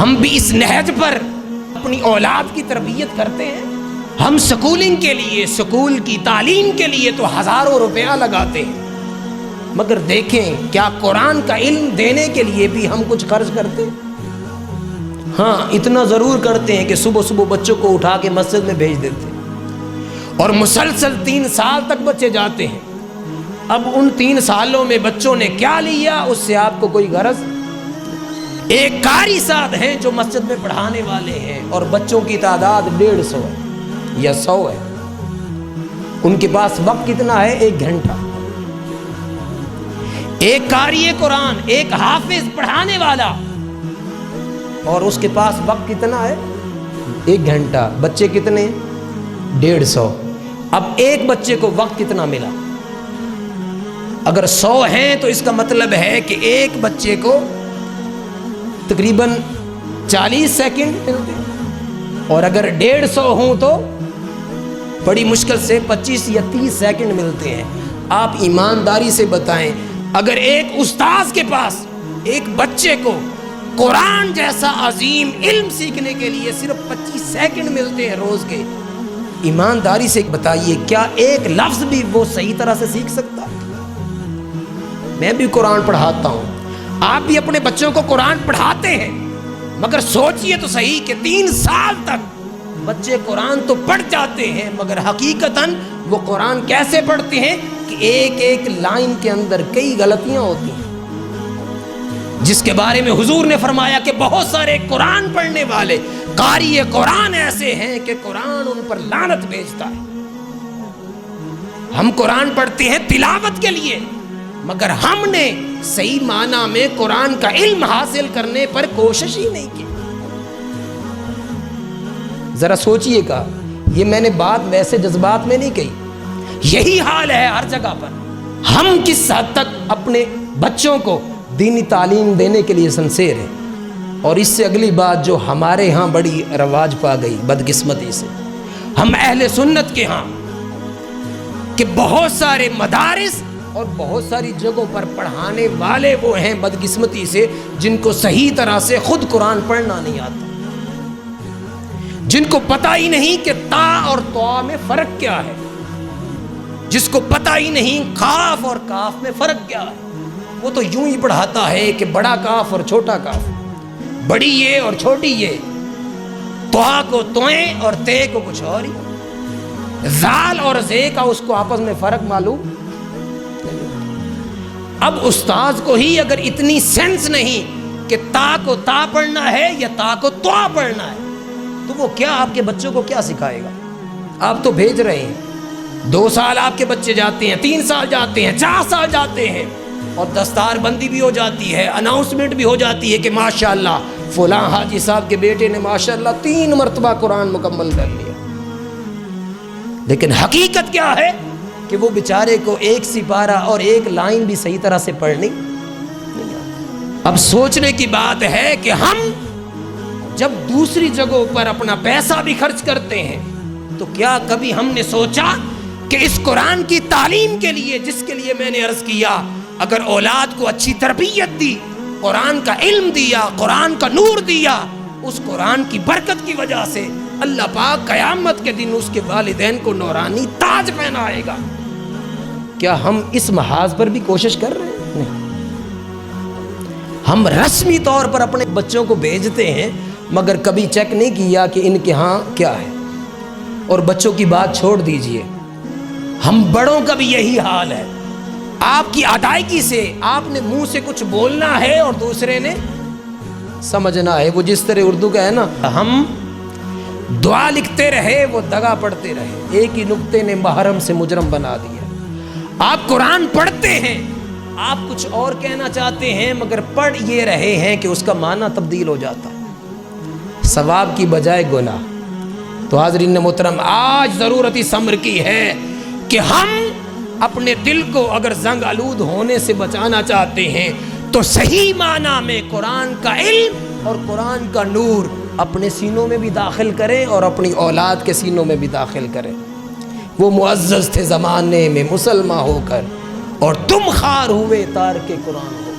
ہم بھی اس نہج پر اپنی اولاد کی تربیت کرتے ہیں. ہم سکولنگ کے لیے، سکول کی تعلیم کے لیے تو ہزاروں روپیہ لگاتے ہیں، مگر دیکھیں کیا قرآن کا علم دینے کے لیے بھی ہم کچھ خرچ کرتے ہیں؟ ہاں اتنا ضرور کرتے ہیں کہ صبح صبح بچوں کو اٹھا کے مسجد میں بھیج دیتے ہیں، اور مسلسل 3 سال تک بچے جاتے ہیں. اب ان 3 سالوں میں بچوں نے کیا لیا اس سے آپ کو کوئی غرض؟ ایک قاری صاحب ہیں جو مسجد میں پڑھانے والے ہیں اور بچوں کی تعداد 150 ہے یا 100 ہے. ان کے پاس وقت کتنا ہے؟ 1 گھنٹہ. ایک قاری قرآن، ایک حافظ پڑھانے والا، اور اس کے پاس وقت کتنا ہے؟ 1 گھنٹہ. بچے کتنے؟ 150. اب ایک بچے کو وقت کتنا ملا؟ اگر 100 ہیں تو اس کا مطلب ہے کہ ایک بچے کو تقریباً 40 سیکنڈ ملتے ہیں، اور اگر 150 ہوں تو بڑی مشکل سے 25 یا 30 سیکنڈ ملتے ہیں. آپ ایمانداری سے بتائیں، اگر ایک استاذ کے پاس ایک بچے کو قرآن جیسا عظیم علم سیکھنے کے لیے صرف 25 سیکنڈ ملتے ہیں روز کے، ایمانداری سے بتائیے کیا ایک لفظ بھی وہ صحیح طرح سے سیکھ سکتا ہے؟ میں بھی قرآن پڑھاتا ہوں، آپ بھی اپنے بچوں کو قرآن پڑھاتے ہیں، مگر سوچئے تو صحیح کہ 3 سال تک بچے قرآن تو پڑھ جاتے ہیں، مگر حقیقتاً وہ قرآن کیسے پڑھتے ہیں کہ ایک ایک لائن کے اندر کئی غلطیاں ہوتی ہیں، جس کے بارے میں حضور نے فرمایا کہ بہت سارے قرآن پڑھنے والے قاری قرآن ایسے ہیں کہ قرآن ان پر لعنت بھیجتا ہے. ہم قرآن پڑھتے ہیں تلاوت کے لیے، مگر ہم نے صحیح معنی میں قرآن کا علم حاصل کرنے پر کوشش ہی نہیں کی. ذرا سوچئے گا، یہ میں نے بات ویسے جذبات میں نہیں کہی، یہی حال ہے ہر جگہ پر. ہم کس حد تک اپنے بچوں کو دینی تعلیم دینے کے لیے سنسیر ہیں؟ اور اس سے اگلی بات جو ہمارے ہاں بڑی رواج پا گئی بدقسمتی سے، ہم اہل سنت کے ہاں کہ بہت سارے مدارس اور بہت ساری جگہوں پر پڑھانے والے وہ ہیں بدقسمتی سے جن کو صحیح طرح سے خود قرآن پڑھنا نہیں آتا، جن کو پتہ ہی نہیں کہ تا اور طا میں فرق کیا ہے، جس کو پتہ ہی نہیں قاف اور کاف میں فرق کیا ہے. وہ تو یوں ہی پڑھاتا ہے کہ بڑا کاف اور چھوٹا کاف، بڑی یہ اور چھوٹی یہ، طا کو توئیں اور تے کو کچھ اور ہی، زال اور زے کا اس کو آپس میں فرق معلوم. اب استاذ کو ہی اگر اتنی سینس نہیں کہ تا کو تا پڑھنا ہے یا تا کو طا پڑھنا ہے، تو وہ کیا آپ کے بچوں کو کیا سکھائے گا؟ آپ تو بھیج رہے ہیں، 2 سال آپ کے بچے جاتے ہیں، 3 سال جاتے ہیں، 4 سال جاتے ہیں، اور دستار بندی بھی ہو جاتی ہے، اناؤنسمنٹ بھی ہو جاتی ہے کہ ماشاءاللہ فلاں حاجی صاحب کے بیٹے نے ماشاءاللہ 3 مرتبہ قرآن مکمل کر لیا. لیکن حقیقت کیا ہے کہ وہ بیچارے کو 1 سپارہ اور 1 لائن بھی صحیح طرح سے پڑھنی نہیں آتی. اب سوچنے کی بات ہے کہ ہم جب دوسری جگہوں پر اپنا پیسہ بھی خرچ کرتے ہیں تو کیا کبھی ہم نے سوچا کہ اس قرآن کی تعلیم کے لیے، جس کے لیے میں نے عرض کیا، اگر اولاد کو اچھی تربیت دی، قرآن کا علم دیا، قرآن کا نور دیا، اس قرآن کی برکت کی وجہ سے اللہ پاک قیامت کے دن اس کے والدین کو نورانی تاج پہنائے گا. کیا ہم اس محاذ پر بھی کوشش کر رہے ہیں؟ نہیں. ہم رسمی طور پر اپنے بچوں کو بھیجتے ہیں، مگر کبھی چیک نہیں کیا کہ ان کے ہاں کیا ہے. اور بچوں کی بات چھوڑ دیجئے، ہم بڑوں کا بھی یہی حال ہے. آپ کی ادائیگی سے آپ نے منہ سے کچھ بولنا ہے اور دوسرے نے سمجھنا ہے. وہ جس طرح اردو کا ہے نا، ہم دعا لکھتے رہے وہ دگا پڑھتے رہے، ایک ہی نقطے نے محرم سے مجرم بنا دیا. آپ قرآن پڑھتے ہیں، آپ کچھ اور کہنا چاہتے ہیں، مگر پڑھ یہ رہے ہیں کہ اس کا معنی تبدیل ہو جاتا ہے، ثواب کی بجائے گناہ. تو حاضرین محترم، آج ضرورت اس امر کی ہے کہ ہم اپنے دل کو اگر زنگ آلود ہونے سے بچانا چاہتے ہیں تو صحیح معنی میں قرآن کا علم اور قرآن کا نور اپنے سینوں میں بھی داخل کریں اور اپنی اولاد کے سینوں میں بھی داخل کریں. وہ معزز تھے زمانے میں مسلمان ہو کر، اور تم خوار ہوئے تارک قرآن ہو.